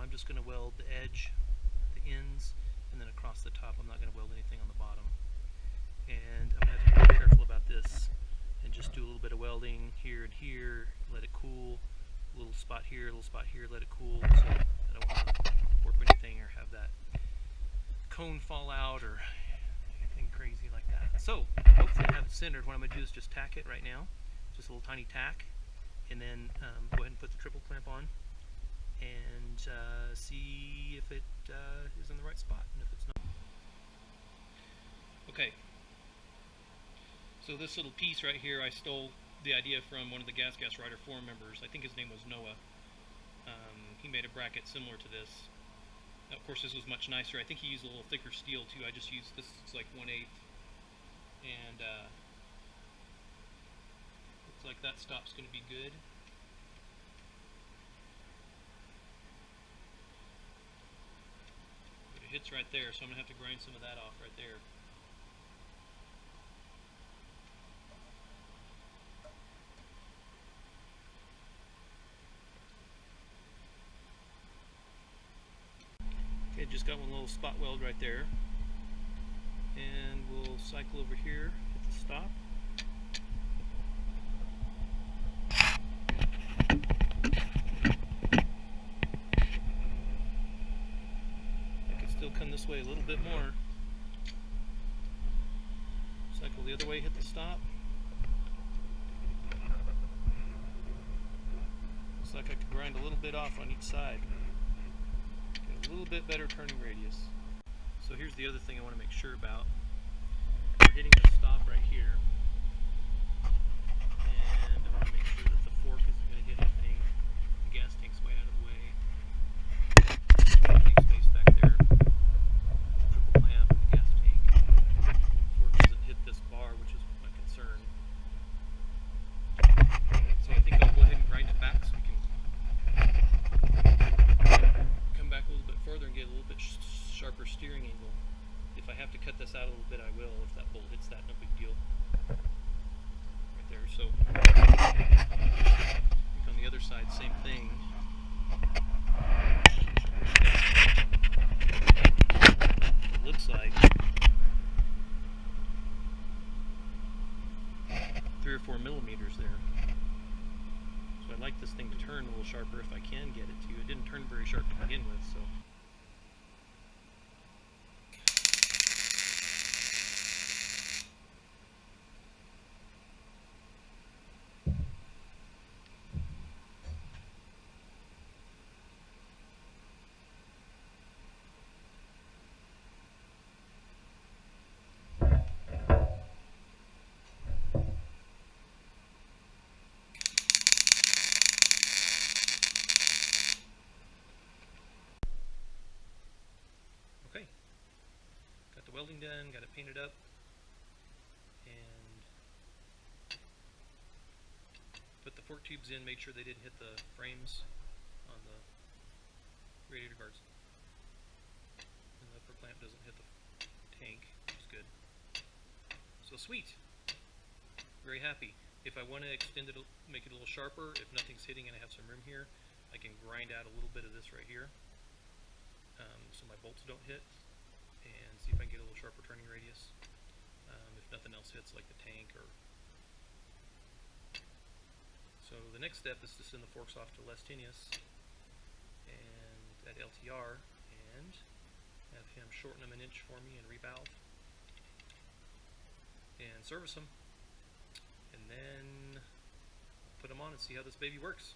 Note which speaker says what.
Speaker 1: I'm just going to weld the edge, the ends, and then across the top. I'm not going to weld anything on the bottom. And I'm going to have to be very careful about this and just do a little bit of welding here and here, let it cool. A little spot here, a little spot here, let it cool. So I don't want to warp anything or have that cone fall out or anything crazy like that. So hopefully I have it centered. What I'm going to do is just tack it right now, just a little tiny tack, and then go ahead and put the triple clamp on and see if it is in the right spot, and if it's not. Okay, so this little piece right here, I stole the idea from one of the Gas Rider forum members. I think his name was Noah. He made a bracket similar to this. Of course, this was much nicer. I think he used a little thicker steel too. I just used this. It's like 1/8, and looks like that stop's going to be good. But it hits right there, so I'm going to have to grind some of that off right there. Okay, just got one little spot weld right there, and we'll cycle over here, hit the stop. I could still come this way a little bit more. Cycle the other way, hit the stop. Looks like I could grind a little bit off on each side. A little bit better turning radius. So here's the other thing I want to make sure about. We're hitting the stop right here, and I want to make sure that the fork isn't going to hit anything. The gas tank's way out of the way. Leave space back there. Triple clamp in the gas tank. The fork doesn't hit this bar, which is my concern. So I think I'll go ahead and grind it back so we can back a little bit further and get a little bit sharper steering angle. If I have to cut this out a little bit, I will. If that bolt hits that, no big deal. Right there. So on the other side, same thing. It looks like 3 or 4 millimeters there. So I'd like this thing to turn a little sharper if I can get it to. It didn't turn very sharp to begin with, so. Welding done, got it painted up, and put the fork tubes in, made sure they didn't hit the frames on the radiator guards, and the upper clamp doesn't hit the tank, which is good. So sweet, very happy. If I want to extend it, make it a little sharper, if nothing's hitting and I have some room here, I can grind out a little bit of this right here, so my bolts don't hit, and see if I can get a little sharper turning radius, if nothing else hits like the tank. Or so the next step is to send the forks off to Les Tinius and at LTR and have him shorten them 1 inch for me and revalve and service them, and then put them on and see how this baby works.